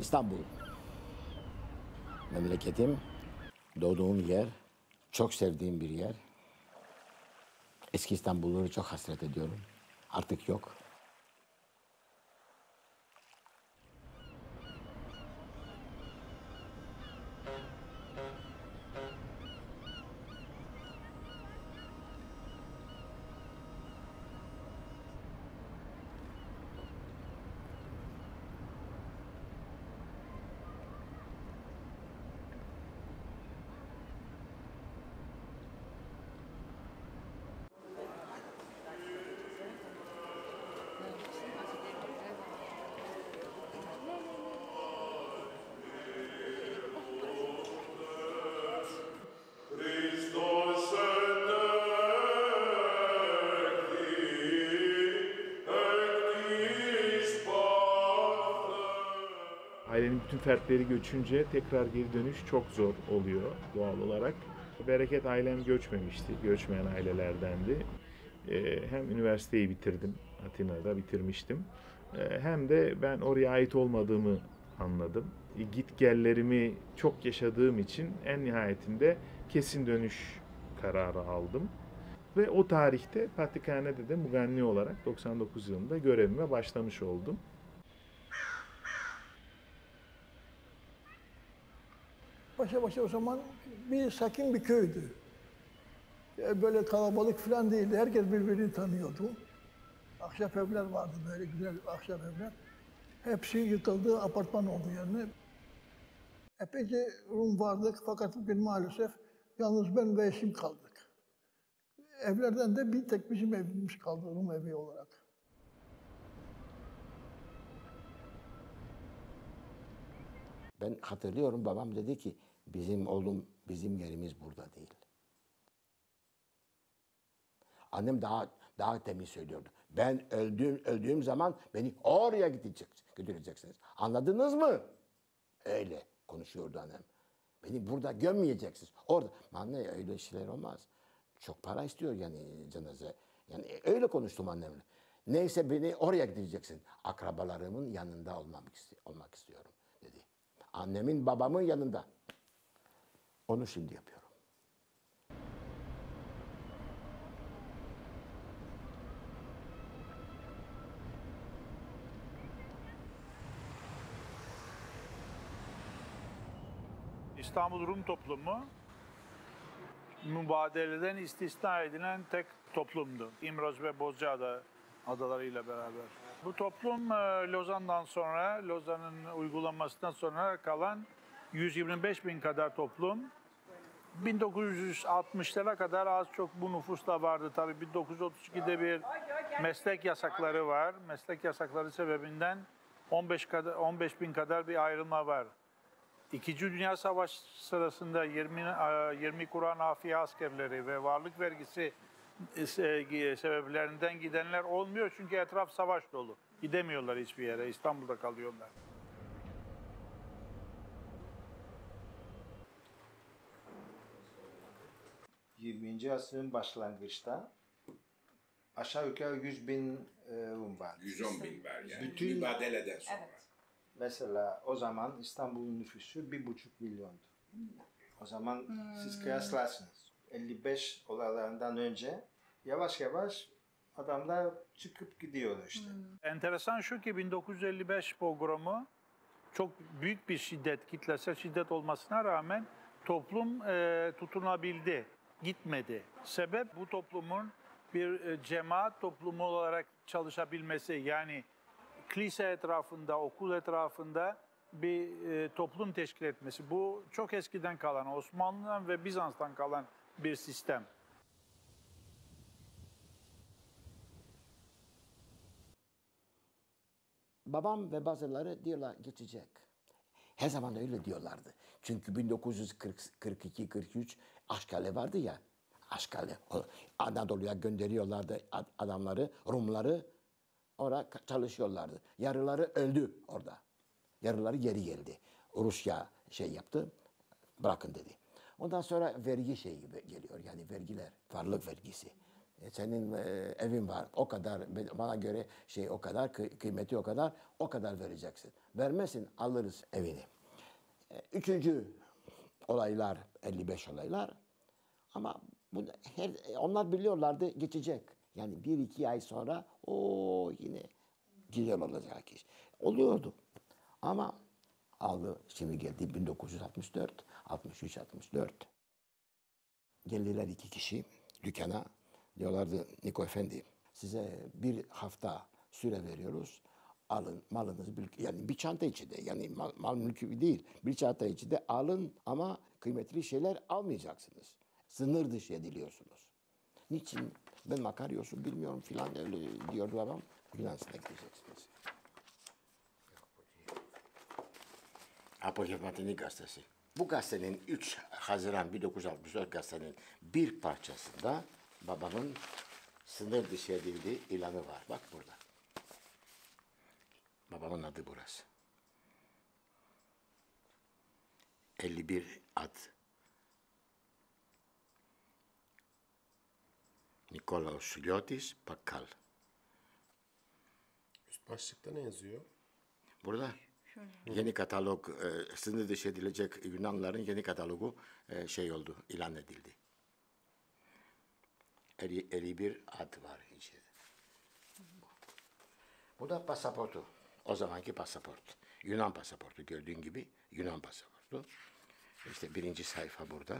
İstanbul. Memleketim, doğduğum yer, çok sevdiğim bir yer. Eski İstanbul'u çok hasret ediyorum. Artık yok. Ailenin bütün fertleri göçünce tekrar geri dönüş çok zor oluyor doğal olarak. Bereket ailem göçmemişti, göçmeyen ailelerdendi. Hem üniversiteyi bitirdim, Atina'da bitirmiştim. Hem de ben oraya ait olmadığımı anladım. Gitgellerimi çok yaşadığım için en nihayetinde kesin dönüş kararı aldım. Ve o tarihte Patrikhane'de de Muganni olarak 99 yılında görevime başlamış oldum. Paşa o zaman bir sakin bir köydü. Böyle kalabalık falan değildi. Herkes birbirini tanıyordu. Ahşap evler vardı, böyle güzel ahşap evler. Hepsi yıkıldı, apartman oldu yerine. Epeyce Rum vardık fakat bugün maalesef yalnız ben ve eşim kaldık. Evlerden de bir tek bizim evimiz kaldı Rum evi olarak. Ben hatırlıyorum, babam dedi ki bizim yerimiz burada değil. Annem daha temiz söylüyordu. Ben öldüğüm zaman beni oraya götüreceksiniz. Anladınız mı? Öyle konuşuyordu annem. Beni burada gömmeyeceksiniz. Orada. Anne, öyle şeyler olmaz. Çok para istiyor yani cenaze. Yani öyle konuştum annemle. Neyse, beni oraya gideceksin. Akrabalarımın yanında olmak istiyorum dedi. Annemin, babamın yanında. Onu şimdi yapıyorum. İstanbul Rum toplumu mübadeleden istisna edilen tek toplumdu. İmroz ve Bozcaada adalarıyla beraber. Bu toplum Lozan'dan sonra, Lozan'ın uygulanmasından sonra kalan 125 bin kadar toplum. 1960'lara kadar az çok bu nüfus da vardı. Tabii 1932'de bir meslek yasakları var. Meslek yasakları sebebinden 15 bin kadar bir ayrılma var. İkinci Dünya Savaşı sırasında 20 Kur'an Hafiye askerleri ve varlık vergisi sebeplerinden gidenler olmuyor çünkü etraf savaş dolu. Gidemiyorlar hiçbir yere, İstanbul'da kalıyorlar. ...20. asrın başlangıçta aşağı yukarı 100 bin Rum var. 110 bin var yani. Bütün mübadeleden sonra. Evet. Mesela o zaman İstanbul'un nüfusu 1,5 milyondu. O zaman siz kıyaslarsınız. 55 olaylarından önce yavaş yavaş adamlar çıkıp gidiyor işte. Enteresan şu ki 1955 pogromu çok büyük bir şiddet, kitlesel şiddet olmasına rağmen toplum tutunabildi, gitmedi. Sebep bu toplumun bir cemaat toplumu olarak çalışabilmesi, yani kilise etrafında, okul etrafında bir toplum teşkil etmesi. Bu çok eskiden kalan, Osmanlı'dan ve Bizans'tan kalan bir sistem. Babam ve bazıları diyorlar geçecek. Her zaman öyle diyorlardı. Çünkü 1942-43 Aşkale vardı ya. Aşkale. Anadolu'ya gönderiyorlardı adamları, Rumları. Orada çalışıyorlardı. Yarıları öldü orada. Yarıları geri geldi. Rusya yaptı, bırakın dedi. Ondan sonra vergi geliyor. Yani vergiler, varlık vergisi. Senin evin var. O kadar bana göre o kadar kıymeti o kadar vereceksin. Vermesin alırız evini. Üçüncü olaylar 55 olaylar. Ama onlar biliyorlardı geçecek. Yani 1-2 ay sonra yine güzel olacak iş. Oluyordu. Ama aldı şimdi geldi 1964, 63-64. Geldiler 2 kişi dükkana. Diyorlardı Niko Efendi size bir hafta süre veriyoruz. Alın malınızı yani bir çanta içinde yani mal mülkü değil bir çanta içinde alın ama kıymetli şeyler almayacaksınız. Sınır dışı ediliyorsunuz. Niçin? Ben Makaryos'u bilmiyorum filan öyle diyordu babam. Yunanistan'a gideceksiniz. Apojematik gazetesi. Bu gazetenin 3 Haziran 1964 gazetenin bir parçasında babamın sınır dışı edildiği ilanı var. Bak burada. Babamın adı burası. 51 ad. Nikolaos Suliotis Bakkal. Üst başlıkta ne yazıyor? Burada yeni katalog, sınır dışı edilecek Yunanlıların yeni katalogu oldu, ilan edildi. 51 ad var içinde. Bu da pasaportu. O zamanki pasaport. Yunan pasaportu gördüğün gibi Yunan pasaportu. İşte birinci sayfa burada.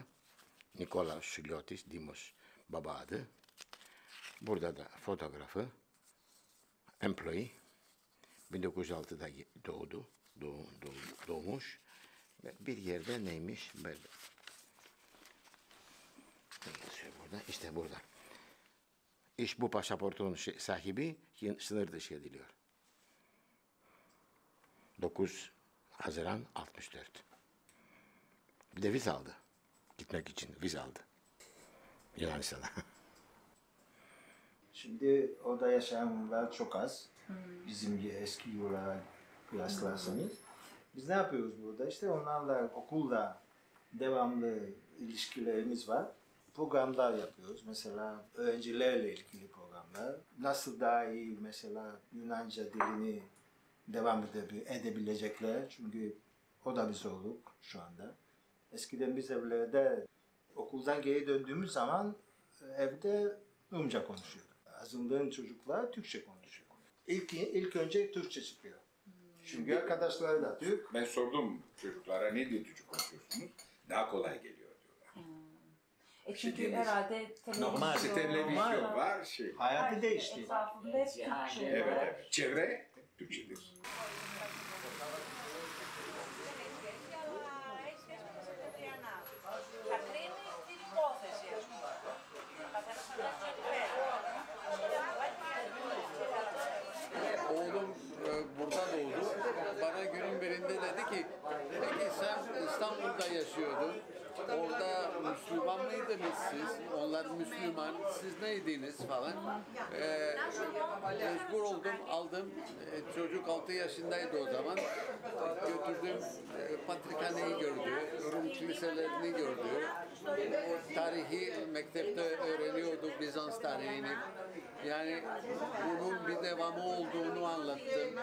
Nikolaos Suliotis, Dimos baba adı. Burada da fotoğrafı. Employee. 1906'da doğmuş. Bir yerde neymiş? Böyle. Ne yazıyor burada? İşte burada. İş bu pasaportun sahibi sınır dışı ediliyor. 9 Haziran 64. Bir de vize aldı. Gitmek için vize aldı. Yunanistan'a. Şimdi orada yaşayanlar çok az. Bizim eski yıllara kıyaslarsanız. Biz ne yapıyoruz burada? İşte onlarla okulda devamlı ilişkilerimiz var. Programlar yapıyoruz. Mesela öğrencilerle ilgili programlar. Nasıl daha iyi mesela Yunanca dilini devam edebilecekler. Çünkü o da bir zorluk şu anda. Eskiden biz evlerde okuldan geri döndüğümüz zaman evde Rumca konuşuyorduk. Azınlığın çocuklar Türkçe konuşuyor. İlk önce Türkçe çıkıyor. Çünkü arkadaşlar da Türk. Ben sordum çocuklara ne diye Türkçe konuşuyorsunuz? Daha kolay geliyor diyorlar. Çünkü herhalde Normal televizyon var şey. Hayatı değişti. Etrafında hep Türkçe. Evet. Çevre Türkçedir. Oğlum burada doğdu. Bana günün birinde dedi ki, peki sen İstanbul'da yaşıyordun. Orada Müslüman mıydınız siz? Onlar Müslüman, siz neydiniz falan. Mecbur oldum, aldım. Çocuk 6 yaşındaydı o zaman. Götürdüm, Patrikhane'yi gördü, Rum kiliselerini gördü. O tarihi mektepte öğreniyorduk, Bizans tarihini. Yani bunun bir devamı olduğunu anlattım.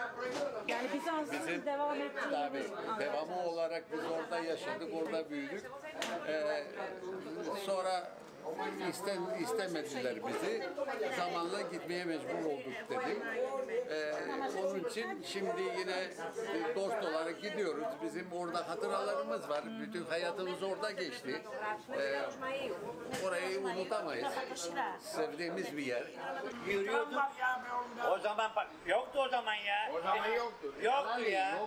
Yani Bizans'ın devam ettiğini. Tabii, devamı olarak biz orada yaşadık, orada büyüdük. Sonra istemediler bizi. Zamanla gitmeye mecbur olduk dedim. Onun için şimdi yine dost olarak gidiyoruz. Bizim orada hatıralarımız var. Bütün hayatımız orada geçti. Orayı unutamayız. Sevdiğimiz bir yer. Yürüyorduk. O zaman bak yoktu o zaman ya. O zaman yoktu. Yoktu ya.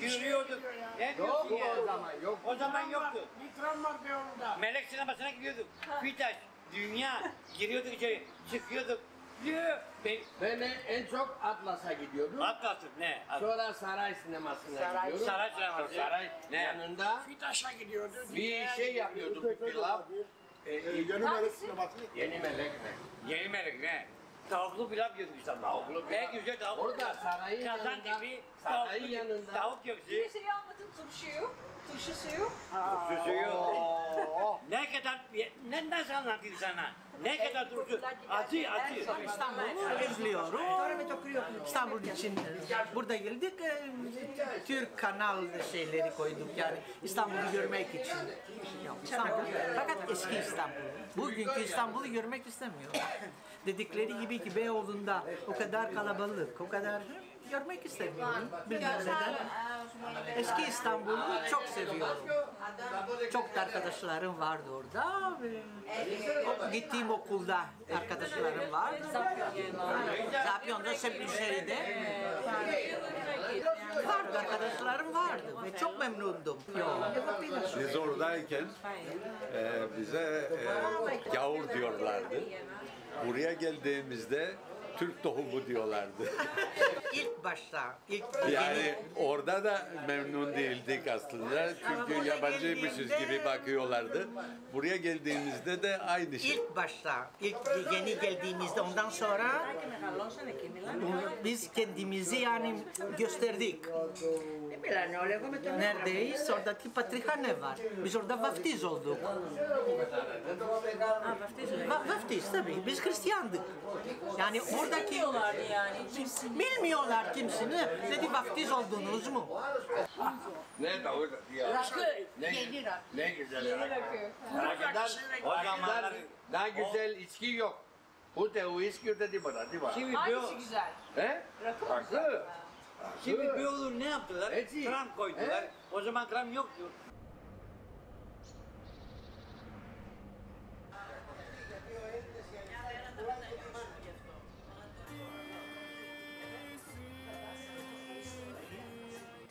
Yürüyorduk. Ne diyorsun ya? O zaman yok. O zaman yoktu. Bir tram var Beyoğlu'nda. Melek sinemasına gidiyorduk. Fitaş, dünya. Giriyorduk içeri, çıkıyorduk. Diyor. Ben en çok Atlas'a gidiyordum. Atlas'ın ne? Sonra Saray sinemasına gidiyordum. Saray sineması. Saray Ne? yanında Fitaş'a gidiyorduk. bir şey yapıyorduk, bir pilav. Yeni melek mi? Yeni melek ne? Tavuklu pilav yiyorduk işte. Tavuklu pilav. En güzel tavuk. Orada sarayın Kazan yanında, gibi sarayın tavuklu yanında. tavuk göğsü. Bir şeyi anlatın turşuyu. Turşu suyu. Ne kadar, nasıl anlatayım sana? Ne kadar turşu? Acı. İstanbul'u izliyorum. İstanbul için burada geldik. Türk kanal şeyleri koyduk yani İstanbul'u görmek için. İstanbul. Fakat eski İstanbul. Bugünkü İstanbul'u görmek istemiyorum. Dedikleri gibi ki Beyoğlu'nda o kadar kalabalık, o kadar görmek istemiyorum. Bilmem neden. Eski İstanbul'u çok seviyorum. Çok arkadaşlarım vardı orada. Gittiğim okulda arkadaşlarım vardı. Zapyon'da Seplişehir'de vardı, arkadaşlarım vardı ve çok memnundum. Biz oradayken bize gavur diyorlardı. Buraya geldiğimizde Türk tohumu diyorlardı. İlk başta, Yani orada da memnun değildik aslında. Çünkü yabancıymışız gibi bakıyorlardı. Buraya geldiğimizde de aynı şey. İlk başta, yeni geldiğimizde ondan sonra biz kendimizi yani gösterdik. Neredeyiz? Oradaki patrikhane var. Biz orada vaftiz olduk. Vaftiz tabii. Biz Hristiyandık. Yani oradaki bilmiyorlar kimsini. Dedi vaftiz oldunuz mu? Ne tavır ya. Ne güzel. O zamanlar daha güzel içki yok. Bu da whisky dedi bana, değil mi? Hangisi güzel? He? Rakı. Şimdi bir olur ne yaptılar? Kram koydular. O zaman kram yoktu.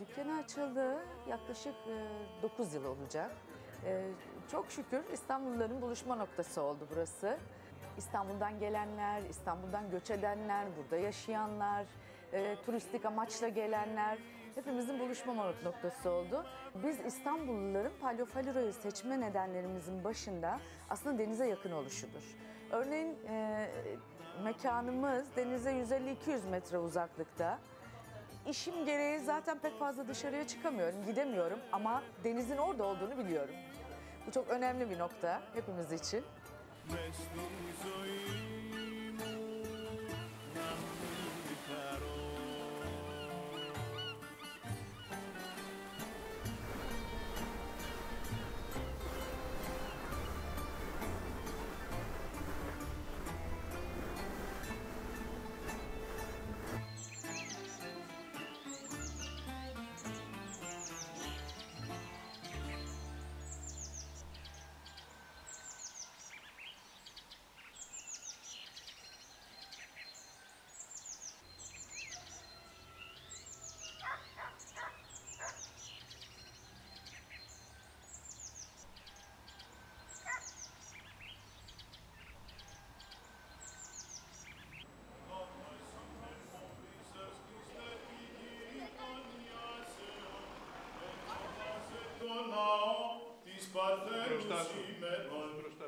Dükkanı açıldı yaklaşık 9 yıl olacak. Çok şükür İstanbulluların buluşma noktası oldu burası. İstanbul'dan gelenler, İstanbul'dan göç edenler, burada yaşayanlar, turistik amaçla gelenler hepimizin buluşma noktası oldu. Biz İstanbulluların Palio Falira'yı seçme nedenlerimizin başında aslında denize yakın oluşudur. Örneğin mekanımız denize 150-200 metre uzaklıkta. İşim gereği zaten pek fazla dışarıya çıkamıyorum, gidemiyorum ama denizin orada olduğunu biliyorum. Bu çok önemli bir nokta hepimiz için.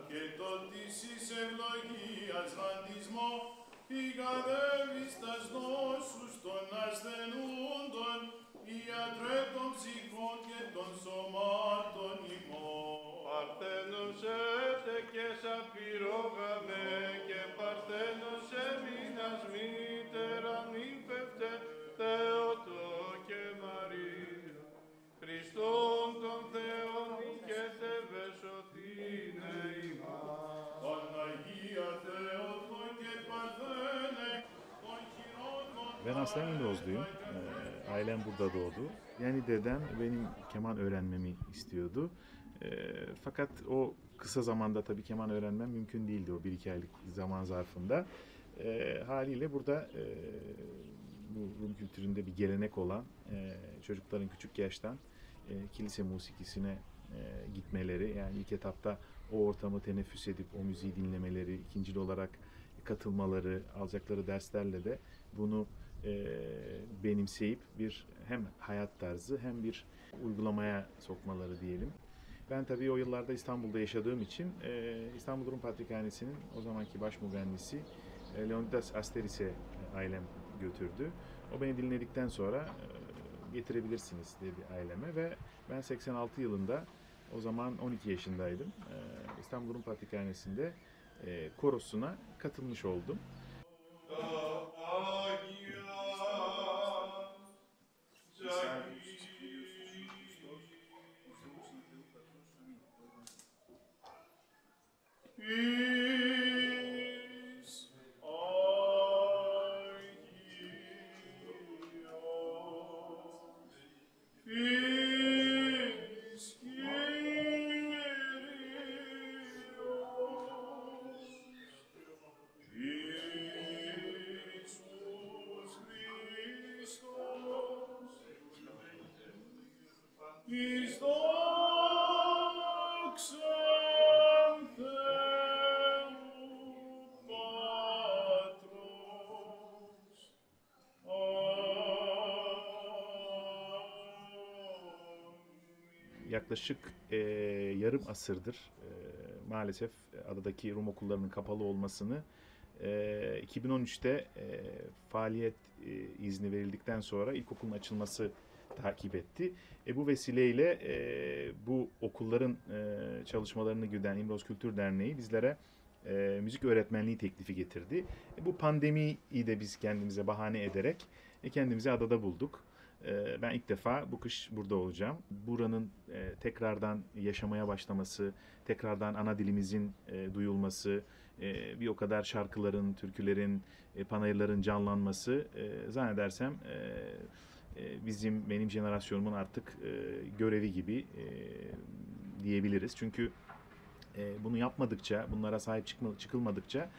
και το της εις ευλογίας ραντισμό ηγαδεύεις τας νόσους των ασθενούντων, ιατρέ των ψυχών και των σωμάτων ημών. Παρθένος έτε και σαπυρόγαμε και παρθένος έμεινας μήτερα νύμφευτε Θεότο και Μαρία. Χριστόν τον Θεόν και Θεέ σωθήνε ημάς. Παναγία Θεότο και Παρθένε των χειρών. Ben aslen İndozluyum. Ailem burada doğdu. Yani dedem benim keman öğrenmemi istiyordu. Fakat o kısa zamanda tabii keman öğrenmem mümkün değildi o 1-2 aylık zaman zarfında. Haliyle burada bu Rum kültüründe bir gelenek olan çocukların küçük yaştan kilise musikisine gitmeleri, yani ilk etapta o ortamı teneffüs edip o müziği dinlemeleri, ikincil olarak katılmaları, alacakları derslerle de bunu benimseyip bir hem hayat tarzı hem bir uygulamaya sokmaları diyelim. Ben tabii o yıllarda İstanbul'da yaşadığım için İstanbul Rum Patrikhanesi'nin o zamanki baş mühendisi Leonidas Asteris'e ailem götürdü. O beni dinledikten sonra getirebilirsiniz dedi aileme ve ben 86 yılında, o zaman 12 yaşındaydım, İstanbul Rum Patrikhanesi'nde korosuna katılmış oldum. Yaklaşık yarım asırdır maalesef adadaki Rum okullarının kapalı olmasını 2013'te faaliyet izni verildikten sonra ilkokulun açılması takip etti. Bu vesileyle bu okulların çalışmalarını güden İmroz Kültür Derneği bizlere müzik öğretmenliği teklifi getirdi. Bu pandemiyi de biz kendimize bahane ederek kendimizi adada bulduk. Ben ilk defa bu kış burada olacağım. Buranın tekrardan yaşamaya başlaması, tekrardan ana dilimizin duyulması, bir o kadar şarkıların, türkülerin, panayırların canlanması zannedersem benim jenerasyonumun artık görevi gibi diyebiliriz. Çünkü bunu yapmadıkça, bunlara sahip çıkılmadıkça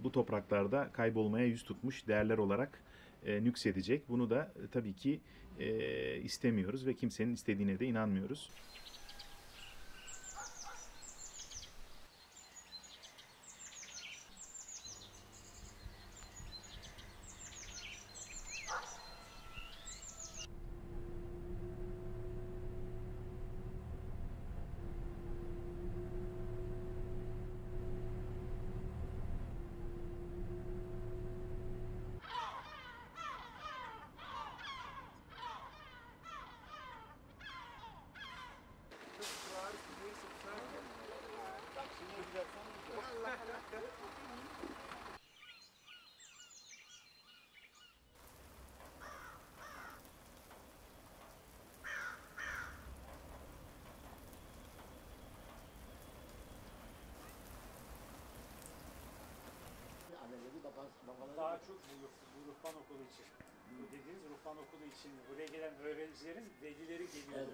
bu topraklarda kaybolmaya yüz tutmuş değerler olarak nüksedecek. Bunu da tabii ki istemiyoruz ve kimsenin istediğine de inanmıyoruz. Daha çok bu ruhban okulu için. Bu dediğiniz ruhban okulu için buraya gelen öğrencilerin velileri geliyor. Evet.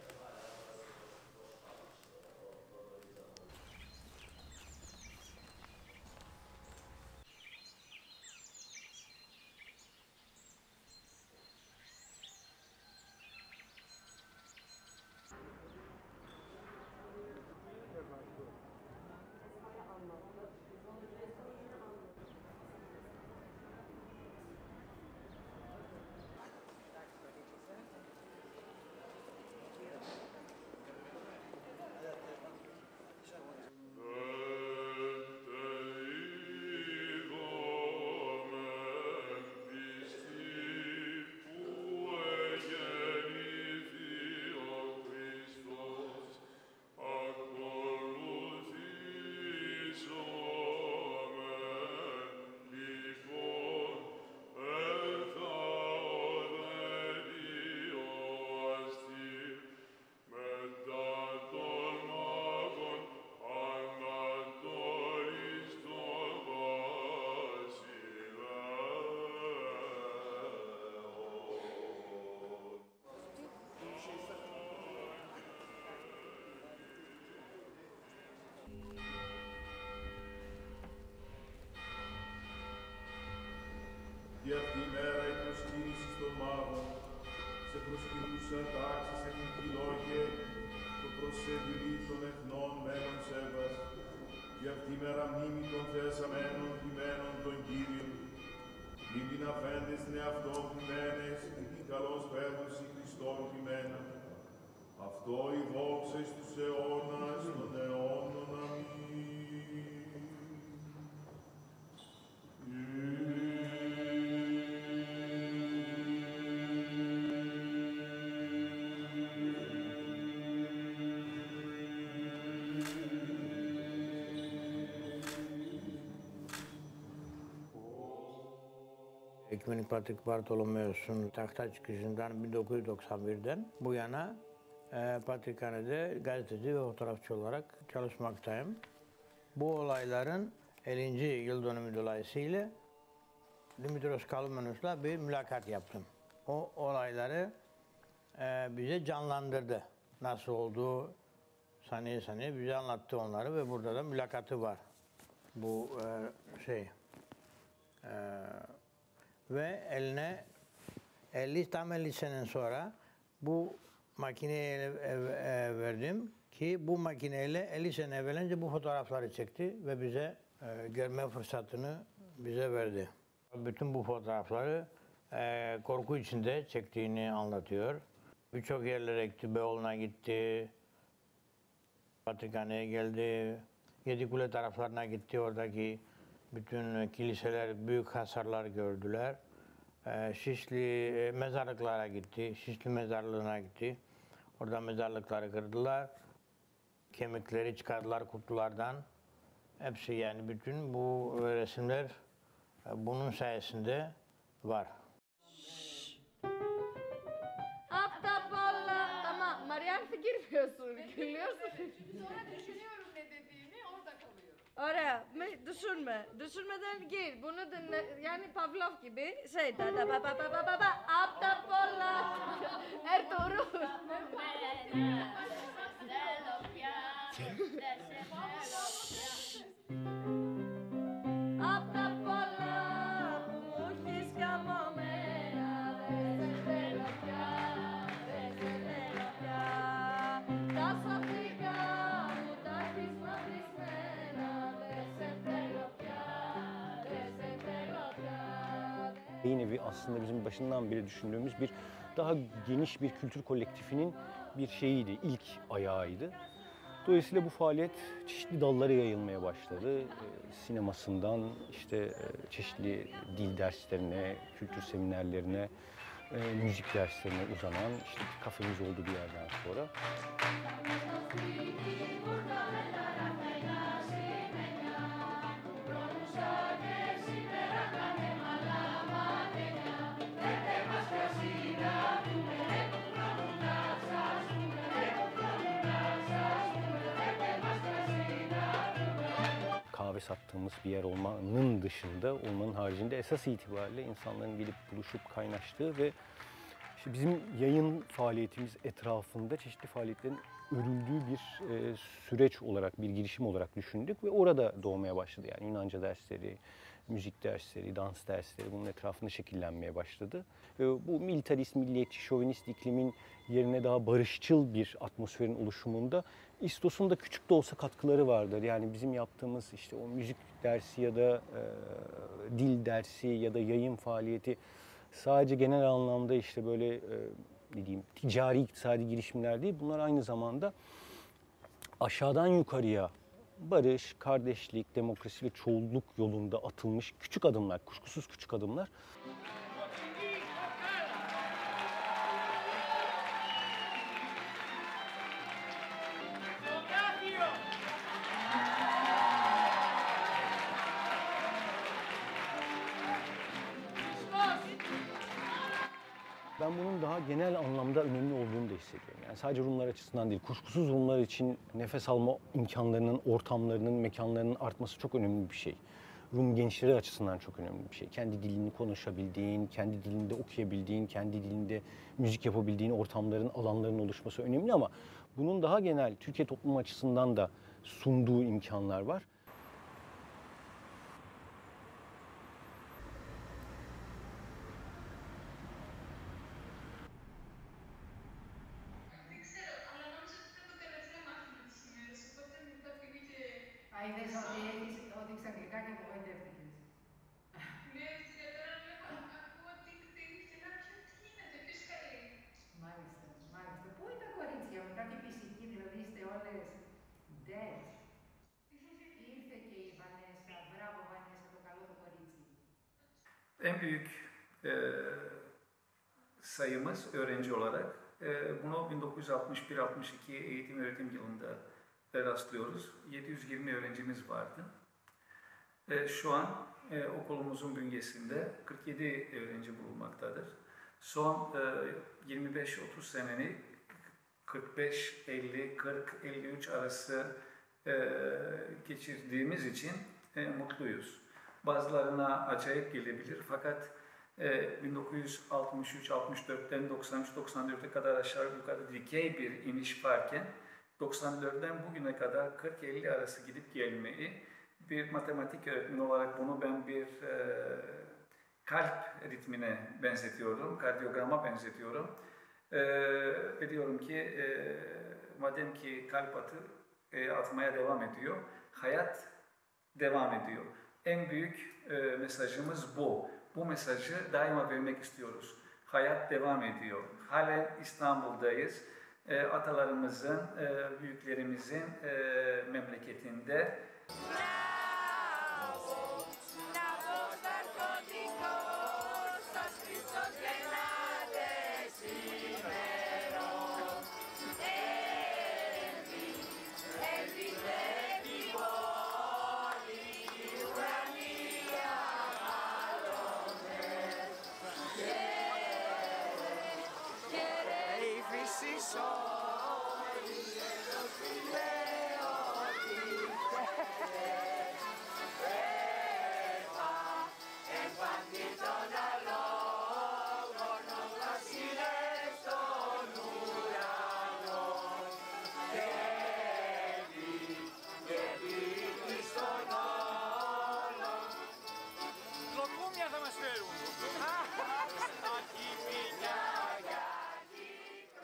Και αυτή η μέρα η προσκύνηση των μάγων σε προσκυνούσα τάξης εθνική λόγια, το προσεβηρή των εθνών μέλλον σέβας. Και αυτή η μέρα μνήμη των θεσαμένων ποιμένων των Κύριων. Μην την αφέντες την εαυτόν ποιμένες και την καλώς πέδωση Χριστόν ποιμένα. Αυτό η δόξα εις τους αιώνας των αιώνων. Αμήν. Ekümenik Patrik Bartolomeos'un tahta çıkışından 1991'den bu yana Patrikhane'de gazeteci ve fotoğrafçı olarak çalışmaktayım. Bu olayların 50. yıl dönümü dolayısıyla Dimitros Kalamenos'la bir mülakat yaptım. O olayları bize canlandırdı. Nasıl olduğu saniye saniye bize anlattı onları ve burada da mülakatı var. Bu ve eline tam 50 sene sonra bu makineyi verdim ki bu makineyle 50 sene evvelince bu fotoğrafları çekti ve bize görme fırsatını bize verdi. Bütün bu fotoğrafları korku içinde çektiğini anlatıyor. Birçok yerlere gitti, Beyoğlu'na gitti, Patrikhane'ye geldi, Yedikule taraflarına gitti, oradaki bütün kiliseler büyük hasarlar gördüler. Şişli mezarlıklara gitti, Şişli mezarlığına gitti. Orada mezarlıkları kırdılar, kemikleri çıkardılar kutulardan. Hepsi yani bütün bu resimler bunun sayesinde var. Tamam, Marianne girmiyorsun, gülüyorsun. Sonra düşünüyorum ne dediğini, orada kalıyorum. Oraya düşünme, düşünmeden gir. Bunu dinle, yani Pavlov gibi şey da ba ba ba ba ba ba aptapolla Ertuğrul. Yayın Evi aslında bizim başından beri düşündüğümüz bir daha geniş bir kültür kolektifinin bir şeyiydi, ilk ayağıydı. Dolayısıyla bu faaliyet çeşitli dallara yayılmaya başladı. Sinemasından işte çeşitli dil derslerine, kültür seminerlerine, müzik derslerine uzanan işte bir kafemiz oldu bir yerden sonra. Kahve sattığımız bir yer olmanın dışında, olmanın haricinde esas itibariyle insanların gelip buluşup kaynaştığı ve işte bizim yayın faaliyetimiz etrafında çeşitli faaliyetlerin örüldüğü bir süreç olarak, bir girişim olarak düşündük ve orada doğmaya başladı. Yani Yunanca dersleri, müzik dersleri, dans dersleri bunun etrafında şekillenmeye başladı. Bu militarist, milliyetçi, şovinist iklimin yerine daha barışçıl bir atmosferin oluşumunda İstos'un da küçük de olsa katkıları vardır. Yani bizim yaptığımız işte o müzik dersi ya da dil dersi ya da yayın faaliyeti sadece genel anlamda işte böyle ne diyeyim ticari iktisadi girişimler değil. Bunlar aynı zamanda aşağıdan yukarıya barış, kardeşlik, demokrasi ve çoğulluk yolunda atılmış küçük adımlar, kuşkusuz küçük adımlar. Ben bunun daha genel anlamda önemli olduğunu da hissediyorum. Yani sadece Rumlar açısından değil, kuşkusuz Rumlar için nefes alma imkanlarının, ortamlarının, mekanlarının artması çok önemli bir şey. Rum gençleri açısından çok önemli bir şey. Kendi dilini konuşabildiğin, kendi dilinde okuyabildiğin, kendi dilinde müzik yapabildiğin ortamların, alanların oluşması önemli ama bunun daha genel Türkiye toplumu açısından da sunduğu imkanlar var. Είδες ότι έχεις αγγλικά και απογοητεύτηκες. Ναι, φίλε, τώρα βλέπω, ακούω TikTok και λέω τι γίνεται, ποιος καλεί. Μάλιστα, μάλιστα. Πού είναι τα κορίτσια μου, κάτι φυσική, δηλαδή είστε όλες dead. Ήρθε και η Βανέσα, μπράβο Βανέσα, το καλό το κορίτσι. En büyük sayımız öğrenci olarak bunu 1961-62 eğitim öğretim yılında rastlıyoruz. 720 öğrencimiz vardı. Şu an okulumuzun bünyesinde 47 öğrenci bulunmaktadır. Son 25-30 seneni 45, 50, 40, 53 arası geçirdiğimiz için mutluyuz. Bazılarına acayip gelebilir fakat 1963-64'ten 93-94'e kadar aşağı yukarı dikey bir iniş varken 94'ten bugüne kadar 40-50 arası gidip gelmeyi bir matematik öğretmeni olarak bunu ben bir kalp ritmine benzetiyorum, kardiyograma benzetiyorum. Ve diyorum ki madem ki kalp atmaya devam ediyor, hayat devam ediyor. En büyük mesajımız bu. Bu mesajı daima vermek istiyoruz. Hayat devam ediyor. Halen İstanbul'dayız. Atalarımızın, büyüklerimizin memleketinde.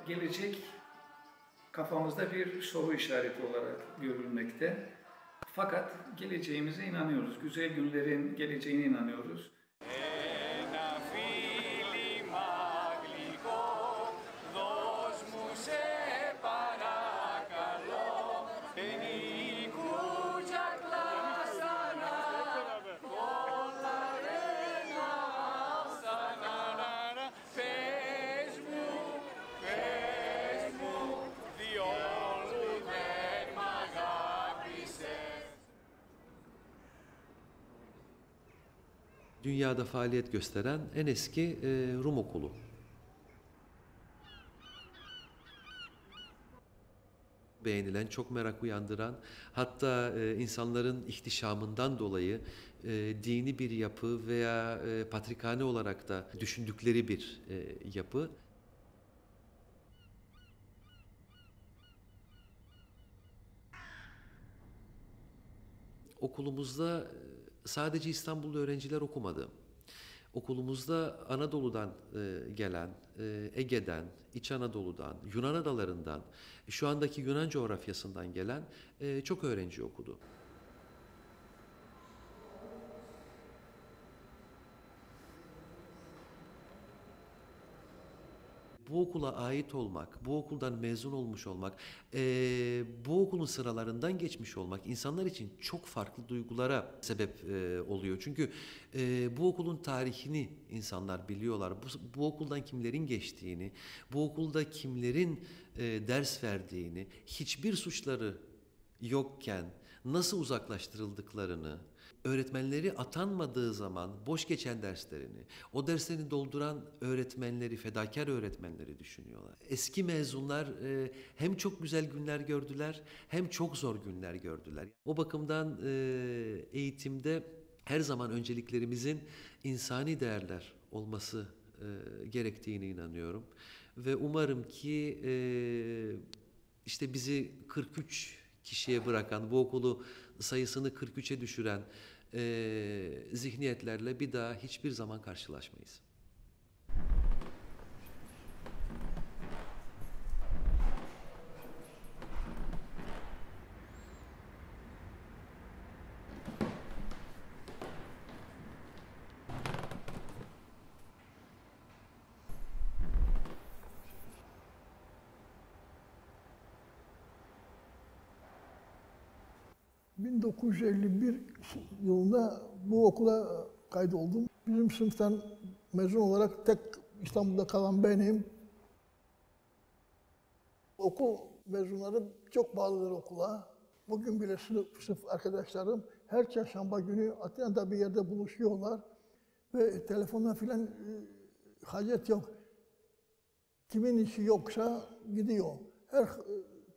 Gelecek kafamızda bir soru işareti olarak görülmekte. Fakat geleceğimize inanıyoruz. Güzel günlerin geleceğine inanıyoruz. Dünyada faaliyet gösteren en eski Rum okulu. Beğenilen, çok merak uyandıran, hatta insanların ihtişamından dolayı dini bir yapı veya patrikhane olarak da düşündükleri bir yapı. Okulumuzda sadece İstanbullu öğrenciler okumadı. Okulumuzda Anadolu'dan gelen, Ege'den, İç Anadolu'dan, Yunan adalarından, şu andaki Yunan coğrafyasından gelen çok öğrenci okudu. Bu okula ait olmak, bu okuldan mezun olmuş olmak, bu okulun sıralarından geçmiş olmak insanlar için çok farklı duygulara sebep oluyor. Çünkü bu okulun tarihini insanlar biliyorlar. Bu okuldan kimlerin geçtiğini, bu okulda kimlerin ders verdiğini, hiçbir suçları yokken nasıl uzaklaştırıldıklarını, öğretmenleri atanmadığı zaman boş geçen derslerini, o derslerini dolduran öğretmenleri, fedakar öğretmenleri düşünüyorlar. Eski mezunlar hem çok güzel günler gördüler, hem çok zor günler gördüler. O bakımdan eğitimde her zaman önceliklerimizin insani değerler olması gerektiğine inanıyorum. Ve umarım ki işte bizi 43 kişiye bırakan, bu okulu sayısını 43'e düşüren zihniyetlerle bir daha hiçbir zaman karşılaşmayız. ...1951 yılında bu okula kaydoldum. Bizim sınıftan mezun olarak tek İstanbul'da kalan benim. Okul mezunları çok bağlıdır okula. Bugün bile sınıf arkadaşlarım her çarşamba günü Atina'da bir yerde buluşuyorlar ve telefonla filan hacet yok. Kimin işi yoksa gidiyor. Her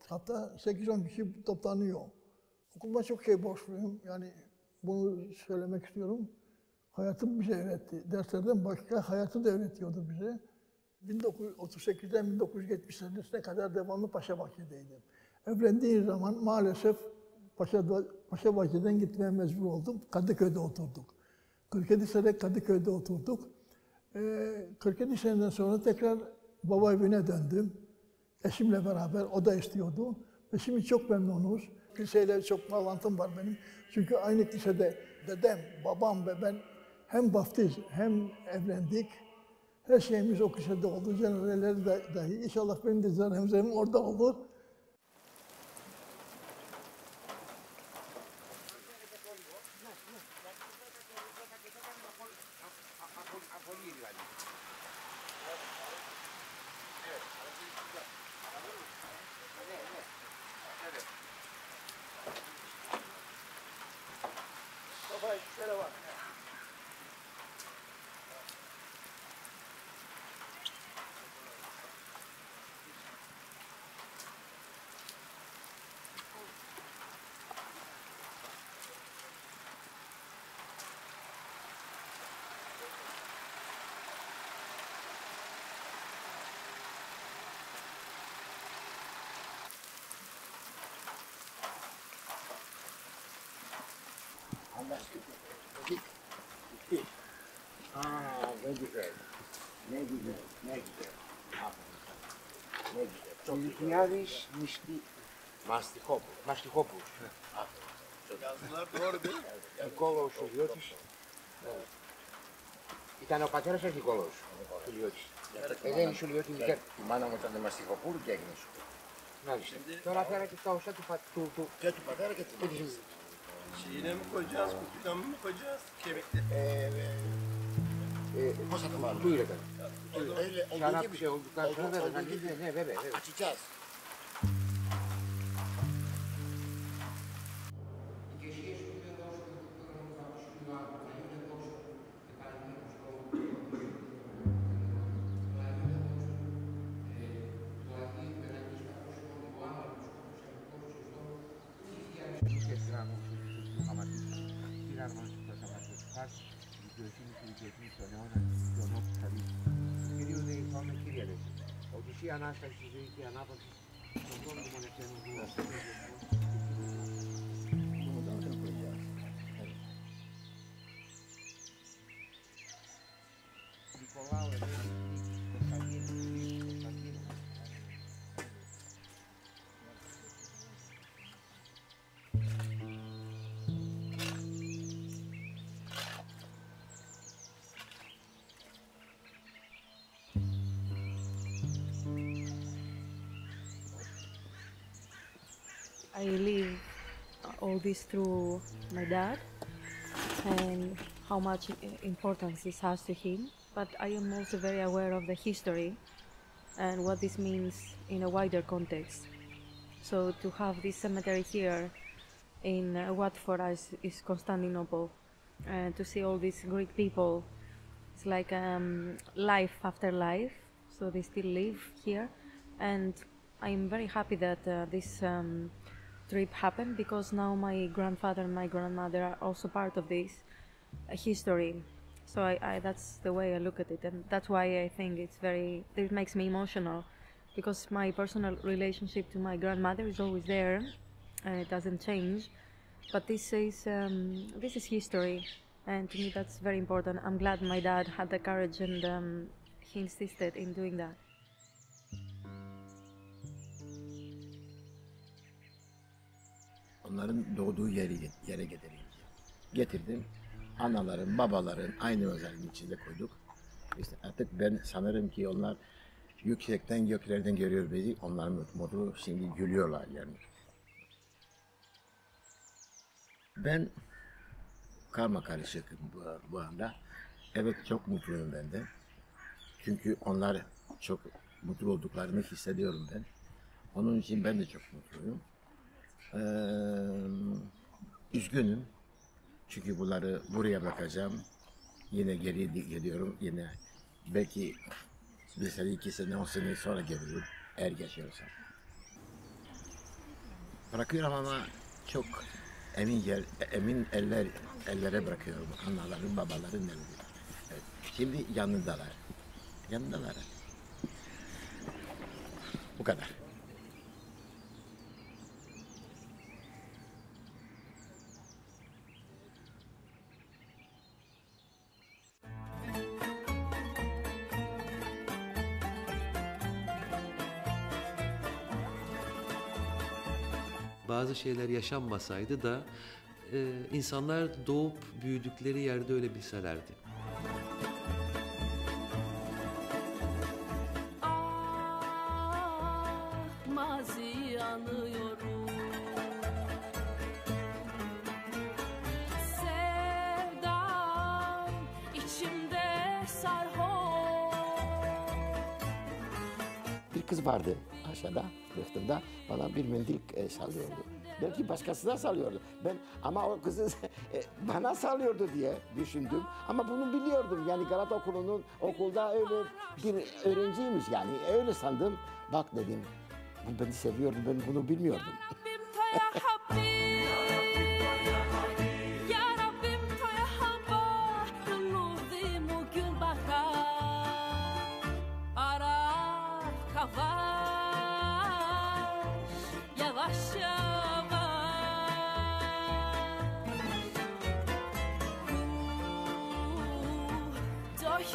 hafta 8-10 kişi toplanıyor. Okuluma çok şey borçluyum. Yani bunu söylemek istiyorum. Hayatım bize öğretti. Derslerden başka hayatı da öğretiyordu bize. 1938'den 1970 senesine kadar devamlı Paşabahçe'deydim. Evlendiğim zaman maalesef Paşabahçe'den gitmeye mecbur oldum. Kadıköy'de oturduk. 47 sene Kadıköy'de oturduk. 47 seneden sonra tekrar baba evine döndüm. Eşimle beraber, o da istiyordu. Ve şimdi çok memnunuz. Kiliseyle çok bağlantım var benim. Çünkü aynı kilisede dedem, babam ve ben hem vaftiz hem evlendik. Her şeyimiz o kilisede oldu. Cenazeleri dahi. İnşallah benim de cenazem orada olur. Ne güzel. Ne güzel. Ne güzel. Ne güzel. Çok Miltiades Mastihopoulos. Yazdılar doğru değil mi? Νικόλαος ο Λιώτης. Ήταν ο πατέρας ο Νικόλαος του Λιώτη. Ελένη ο Λιώτη μητέρα. Η μάνα μου ήταν Μαστιχοπούλου και έγινε σου. Μάλιστα. Τώρα φέρα και τα οσά του πατέρα και της μάνας. Şeyine mi koyacağız, kutuna mı koyacağız, kemikleri? Πώς θα το βάλουμε. Του ήρεκαν. Και ανάπτυξε οlduktan sonra βέβαια. Ναι, βέβαια. Açacağız. Οδυσσία, Ανάσταση, ζωή και ανάπαυση στον τόνο του μοναχένου του. Νικολάου, Ελένη, Κωνσταντίνου. I live all this through my dad and how much importance this has to him, but I am also very aware of the history and what this means in a wider context. So to have this cemetery here in what for us is Constantinople, and to see all these Greek people, it's like life after life, so they still live here, and I'm very happy that this trip happened, because now my grandfather and my grandmother are also part of this history. So that's the way I look at it, and that's why I think it makes me emotional, because my personal relationship to my grandmother is always there, and it doesn't change. But this is history, and to me that's very important. I'm glad my dad had the courage and he insisted in doing that. Onların doğduğu yere getireyim. Getirdim. Anaların, babaların aynı özelliğin içinde koyduk. İşte artık ben sanırım ki onlar yüksekten göklerden görüyor bizi. Onların modu şimdi gülüyorlar yani. Ben karma karışıkım bu anda. Evet, çok mutluyum ben de. Çünkü onlar çok mutlu olduklarını hissediyorum ben. Onun için ben de çok mutluyum. Üzgünüm. Çünkü bunları buraya bırakacağım. Yine geri geliyorum. Yine belki bir sene, 2 sene, 10 sene sonra gelirim. Eğer yaşıyorsam. Bırakıyorum ama çok emin ellere bırakıyorum. Anaların, babaların elinde. Evet. Şimdi yanındalar. Yanındalar. Bu kadar. Bazı şeyler yaşanmasaydı da insanlar doğup büyüdükleri yerde öyle bilselerdi. Mazi anıyorum. Sevdam içimde sarhoş. Bir kız vardı aşağıda, rıhtımda bana bir mendil sallıyordu. Belki başkasına sallıyordu. Ama o kızı bana sallıyordu diye düşündüm. Ama bunu biliyordum. Yani Galata okulda öyle bir öğrenciymiş yani. Öyle sandım. Bak dedim, bu beni seviyordu, ben bunu bilmiyordum.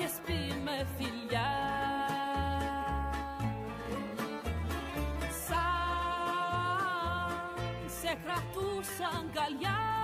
Espime filha, San secretu sangalhar.